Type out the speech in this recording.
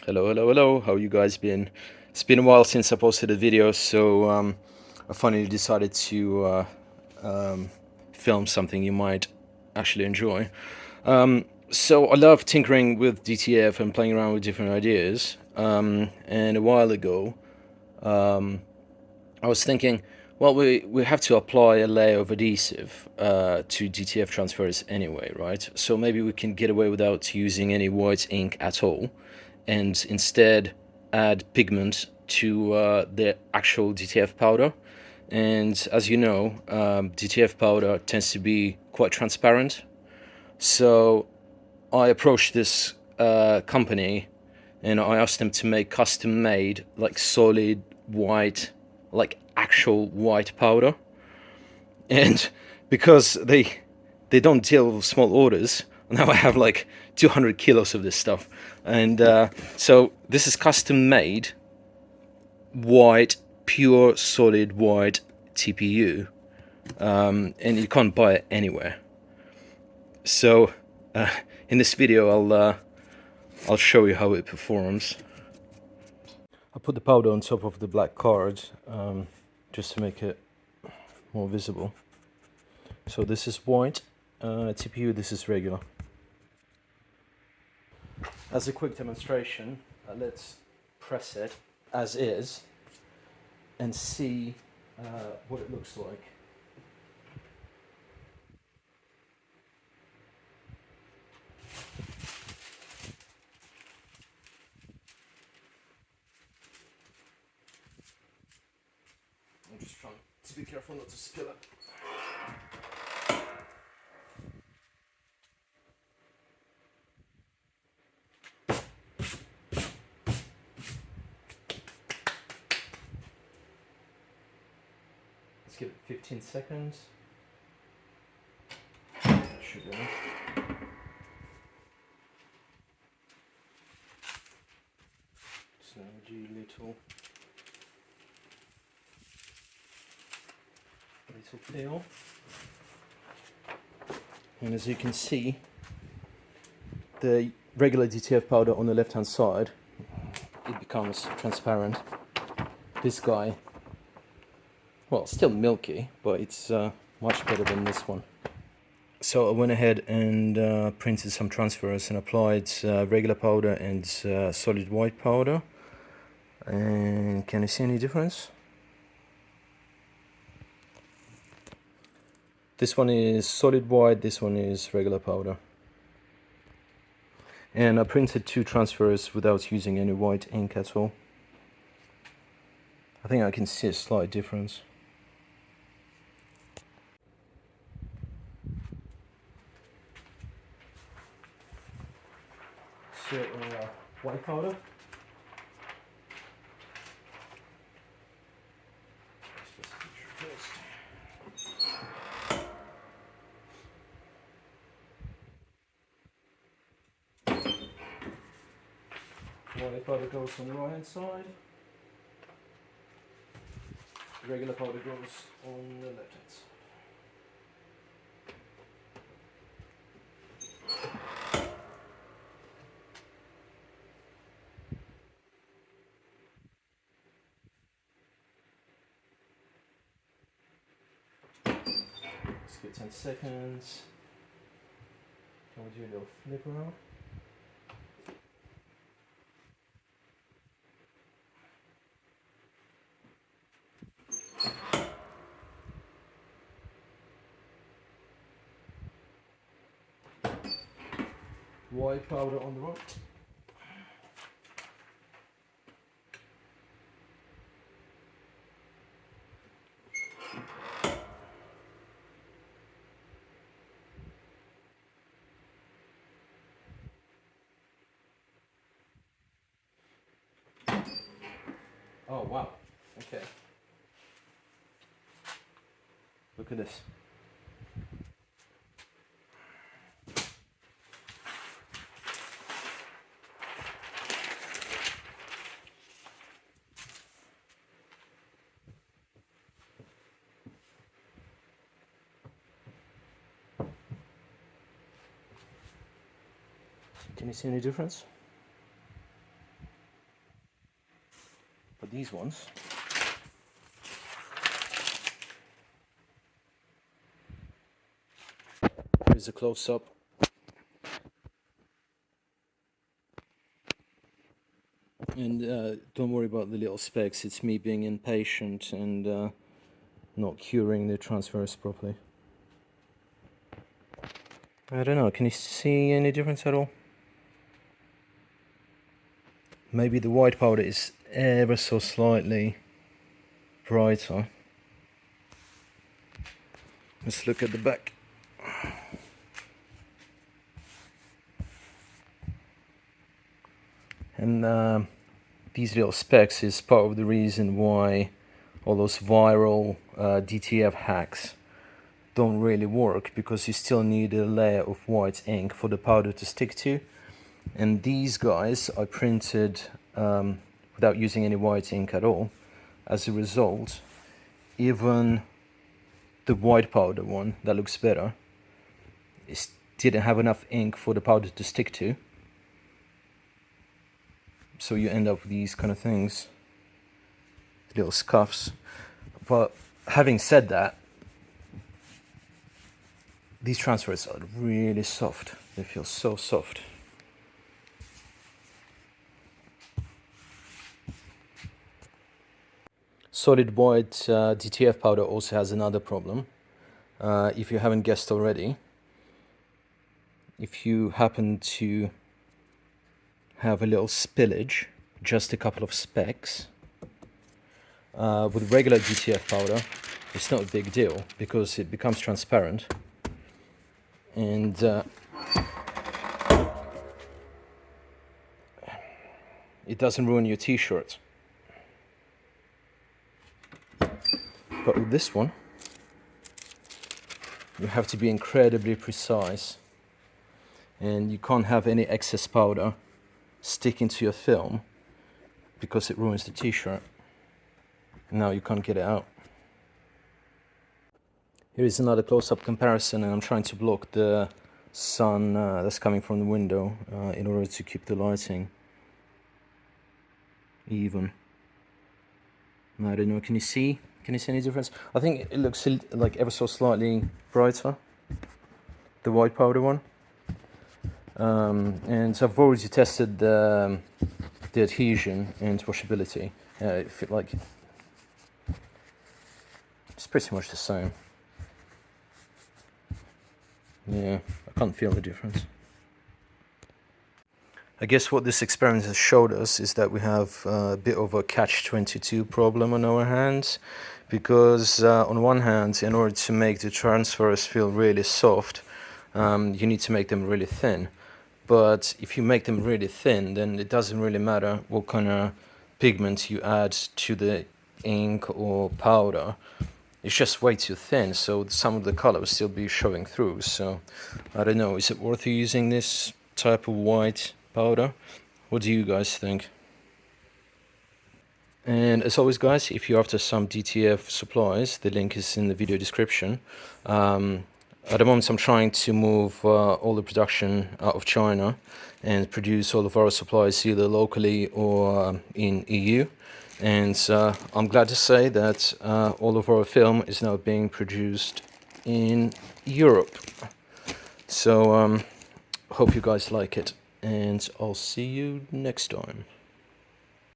Hello, hello, hello. How you guys been? It's been a while since I posted a video, so I finally decided to um, film something you might actually enjoy. So I love tinkering with DTF and playing around with different ideas. And a while ago, I was thinking, well, we have to apply a layer of adhesive to DTF transfers anyway, right? So maybe we can get away without using any white ink at all, and instead add pigment to the actual DTF powder. And as you know, DTF powder tends to be quite transparent. So I approached this company and I asked them to make custom made, like solid white, like actual white powder. And because they don't deal with small orders, now I have like 200 kilos of this stuff. And so this is custom made white, pure solid white TPU, and you can't buy it anywhere. So uh, in this video I'll show you how it performs. I put the powder on top of the black card just to make it more visible. So this is white TPU, this is regular. As a quick demonstration, let's press it as is and see what it looks like. I'm just trying to be careful not to spill it. Let's give it 15 seconds. Should be enough. Slowly, little peel. And as you can see, the regular DTF powder on the left hand side, it becomes transparent. This guy, well, still milky, but it's much better than this one. So I went ahead and printed some transfers and applied regular powder and solid white powder. And can you see any difference? This one is solid white, this one is regular powder. And I printed two transfers without using any white ink at all. I think I can see a slight difference. So white powder. White powder goes on the right hand side. Regular powder goes on the left hand side. Let's get 10 seconds. Can we do a little flip around? White powder on the right. Oh wow, okay. Look at this. Can you see any difference? But these ones, here's a close-up. And don't worry about the little specks, it's me being impatient and not curing the transfers properly. I don't know, can you see any difference at all? Maybe the white powder is ever so slightly brighter. Let's look at the back. And these little specks is part of the reason why all those viral DTF hacks don't really work, because you still need a layer of white ink for the powder to stick to. And these guys I printed without using any white ink at all. As a result, even the white powder one that looks better, it didn't have enough ink for the powder to stick to. So you end up with these kind of things, little scuffs. But having said that, these transfers are really soft. They feel so soft. Solid white DTF powder also has another problem. If you haven't guessed already, if you happen to have a little spillage, just a couple of specks, with regular DTF powder, it's not a big deal because it becomes transparent and it doesn't ruin your t-shirt. But with this one, you have to be incredibly precise, and you can't have any excess powder sticking to your film because it ruins the t-shirt. Now you can't get it out. Here is another close-up comparison, and I'm trying to block the sun that's coming from the window in order to keep the lighting even. I don't know, can you see any difference? I think it looks like ever so slightly brighter, the white powder one. And I've already tested the adhesion and washability. It feel like it's pretty much the same. Yeah, I can't feel the difference. I guess what this experiment has showed us is that we have a bit of a catch-22 problem on our hands, because on one hand, in order to make the transfers feel really soft, you need to make them really thin. But if you make them really thin, then it doesn't really matter what kind of pigment you add to the ink or powder. It's just way too thin, so some of the color will still be showing through. So I don't know, is it worth using this type of white powder? What do you guys think? And as always, guys, if you're after some DTF supplies, the link is in the video description. At the moment, I'm trying to move all the production out of China and produce all of our supplies either locally or in EU. And I'm glad to say that all of our film is now being produced in Europe. So hope you guys like it, and I'll see you next time.